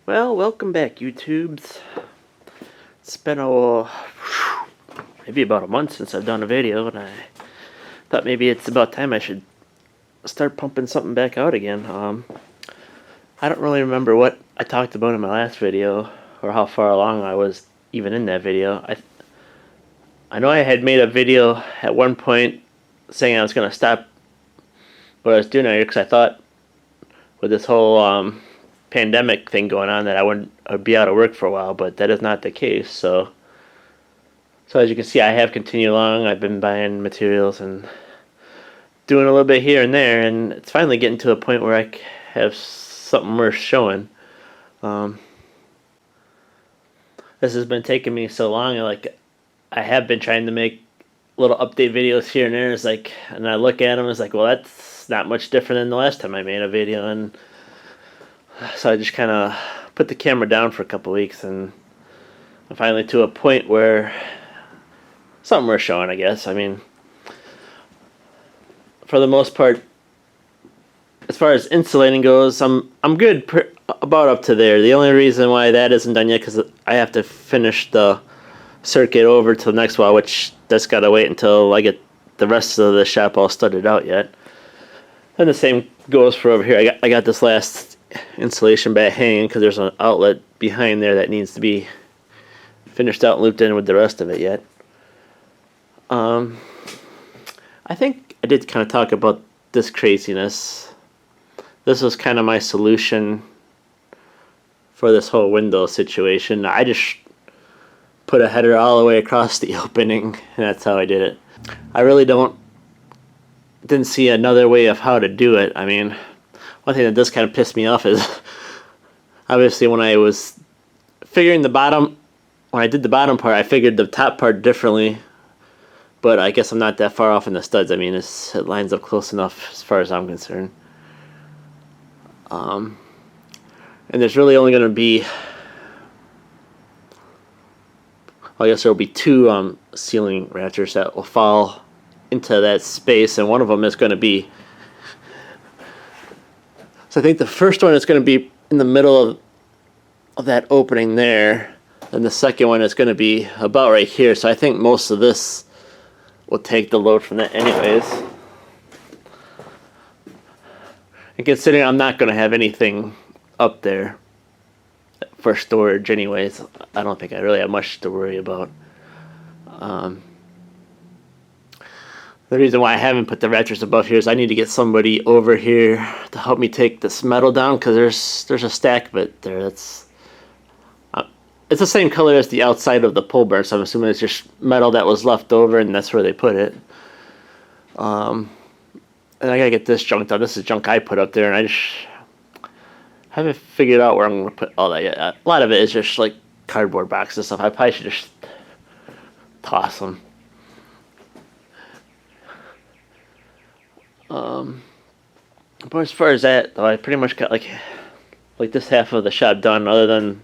Well, welcome back, YouTubes. It's been maybe about a month since I've done a video, and I thought maybe it's about time I should start pumping something back out again. I don't really remember what I talked about in my last video, or how far along I was even in that video. I know I had made a video at one point saying I was going to stop what I was doing here because I thought with this whole pandemic thing going on that I'd be out of work for a while, but that is not the case. So as you can see, I have continued along. I've been buying materials and doing a little bit here and there, and it's finally getting to a point where I have something worth showing. This has been taking me so long, and I have been trying to make little update videos here and there. It's like, and I look at them, it's like, well, that's not much different than the last time I made a video, and so I just kind of put the camera down for a couple weeks, and I'm finally to a point where something worth showing, I guess. I mean, for the most part, as far as insulating goes, I'm good about up to there. The only reason why that isn't done yet because I have to finish the circuit over to the next wall, which that's got to wait until I get the rest of the shop all studded out yet. And the same goes for over here. I got this last insulation bat hanging because there's an outlet behind there that needs to be finished out and looped in with the rest of it yet. I think I did kind of talk about this craziness. This was kind of my solution for this whole window situation. I just put a header all the way across the opening, and that's how I did it. I really didn't see another way of how to do it. I mean, one thing that does kind of piss me off is obviously when I was figuring the bottom, when I did the bottom part, I figured the top part differently, but I guess I'm not that far off in the studs. I mean, it lines up close enough as far as I'm concerned. And there's really only going to be, I guess there will be two ceiling ratchets that will fall into that space, and one of them is going to be, so I think the first one is going to be in the middle of that opening there, and the second one is going to be about right here. So I think most of this will take the load from that anyways. And considering I'm not going to have anything up there for storage anyways, I don't think I really have much to worry about. The reason why I haven't put the ratchets above here is I need to get somebody over here to help me take this metal down, because there's a stack of it there. It's the same color as the outside of the pole barn, so I'm assuming it's just metal that was left over, and that's where they put it. And I gotta get this junk done. This is junk I put up there, and I just haven't figured out where I'm gonna put all that yet. A lot of it is just like cardboard boxes and stuff. I probably should just toss them. But as far as that, though, I pretty much got like this half of the shop done, other than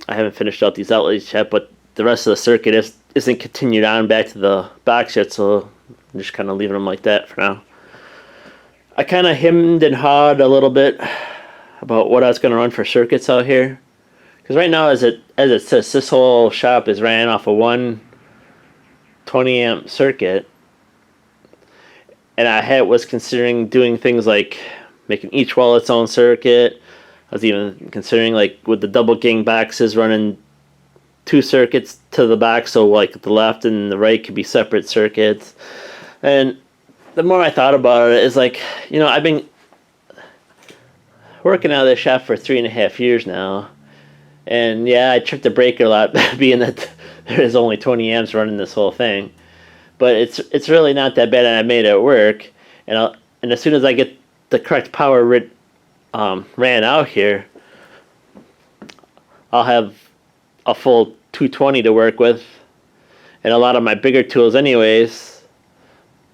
I haven't finished out these outlets yet, but the rest of the circuit isn't continued on back to the box yet, so I'm just kind of leaving them like that for now. I kind of hemmed and hawed a little bit about what I was going to run for circuits out here, because right now, as it says, this whole shop is ran off of one 20 amp circuit, and I was considering doing things like making each wall its own circuit. I was even considering, like, with the double gang boxes, running two circuits to the box, so like the left and the right could be separate circuits. And the more I thought about it, it's like, you know, I've been working out of this shop for 3.5 years now, and yeah, I tripped the breaker a lot, being that there is only 20 amps running this whole thing. But it's really not that bad, and I made it work. And as soon as I get the correct power ran out here, I'll have a full 220 to work with, and a lot of my bigger tools anyways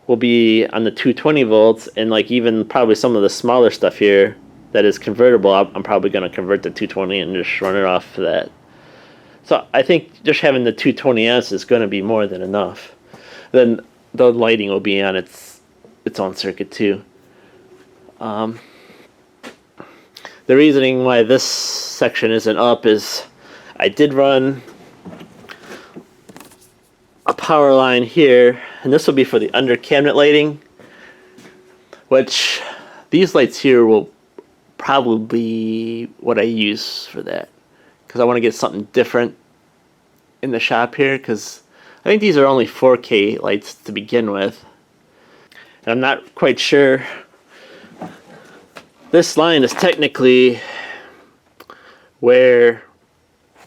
will be on the 220 volts, and like even probably some of the smaller stuff here that is convertible, I'm probably going to convert to 220 and just run it off of that. So I think just having the 220 amps is going to be more than enough. Then the lighting will be on its own circuit too. the reasoning why this section isn't up is I did run a power line here, and this will be for the under cabinet lighting, which these lights here will probably be what I use for that, because I want to get something different in the shop here, because I think these are only 4K lights to begin with, and I'm not quite sure. This line is technically where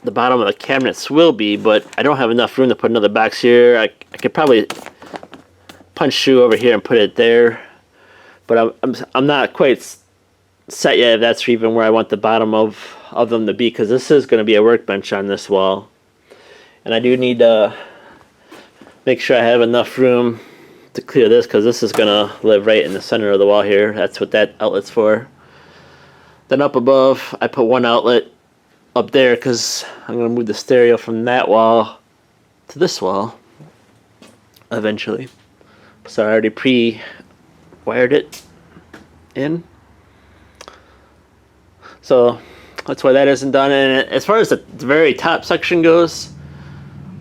the bottom of the cabinets will be, but I don't have enough room to put another box here. I could probably punch through over here and put it there, but I'm not quite set yet if that's even where I want the bottom of them to be, because this is going to be a workbench on this wall, and I do need to make sure I have enough room to clear this, because this is going to live right in the center of the wall here. That's what that outlet's for. Then up above, I put one outlet up there because I'm going to move the stereo from that wall to this wall eventually. So I already pre-wired it in. So that's why that isn't done. And as far as the very top section goes,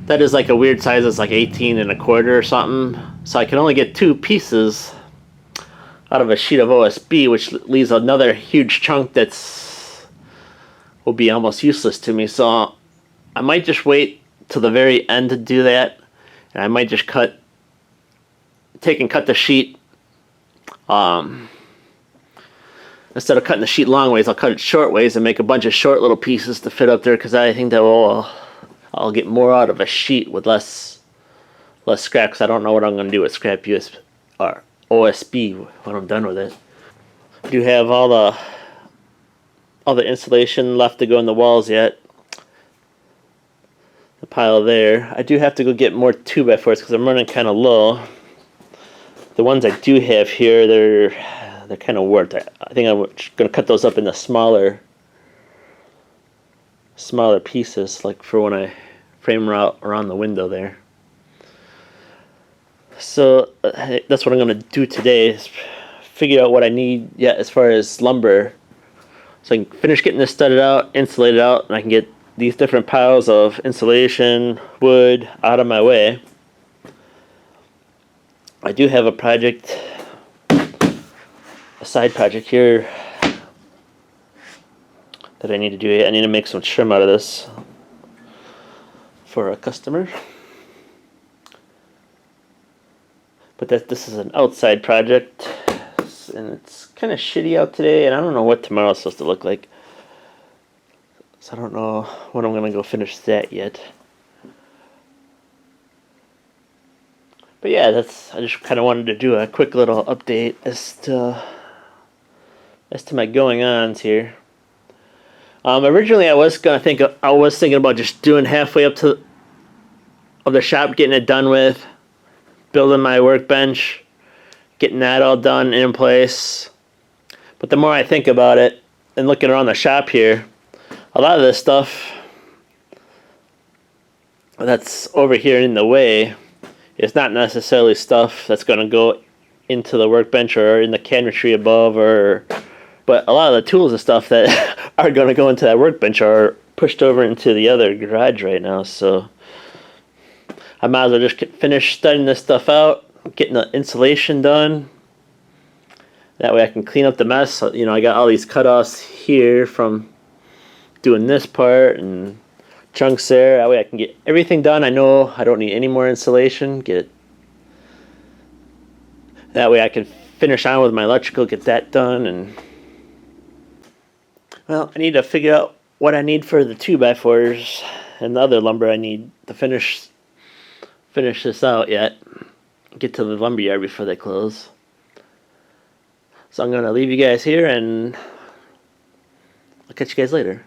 that is like a weird size. It's like 18 1/4 or something. So I can only get 2 pieces out of a sheet of OSB, which leaves another huge chunk will be almost useless to me. So I might just wait till the very end to do that, and I might just cut the sheet. Instead of cutting the sheet long ways, I'll cut it short ways and make a bunch of short little pieces to fit up there, because I think that I'll get more out of a sheet with less scrap, because I don't know what I'm going to do with scrap USB or OSB when I'm done with it. I do have all the insulation left to go in the walls yet. The pile there. I do have to go get more 2x4s because I'm running kind of low. The ones I do have here, they're kind of warped. I think I'm going to cut those up into smaller pieces, like for when I frame around the window there. So that's what I'm going to do today, is figure out what I need yet as far as lumber, so I can finish getting this studded out, insulated out, and I can get these different piles of insulation, wood out of my way. I do have a side project here that I need to do. I need to make some trim out of this for a customer. But this is an outside project, and it's kind of shitty out today, and I don't know what tomorrow's supposed to look like. So I don't know when I'm going to go finish that yet. But yeah, I just kind of wanted to do a quick little update as to my going-ons here. Originally, I was thinking about just doing halfway up of the shop, getting it done with, building my workbench, getting that all done in place. But the more I think about it and looking around the shop here, a lot of this stuff that's over here in the way is not necessarily stuff that's going to go into the workbench or in the cabinetry above, but a lot of the tools and stuff that are going to go into that workbench are pushed over into the other garage right now. So I might as well just finish studying this stuff out, getting the insulation done. That way I can clean up the mess. You know, I got all these cutoffs here from doing this part and chunks there. That way I can get everything done. I know I don't need any more insulation. That way I can finish on with my electrical, get that done. And well, I need to figure out what I need for the 2x4s and the other lumber I need to finish this out yet. Get to the lumberyard before they close. So I'm going to leave you guys here, and I'll catch you guys later.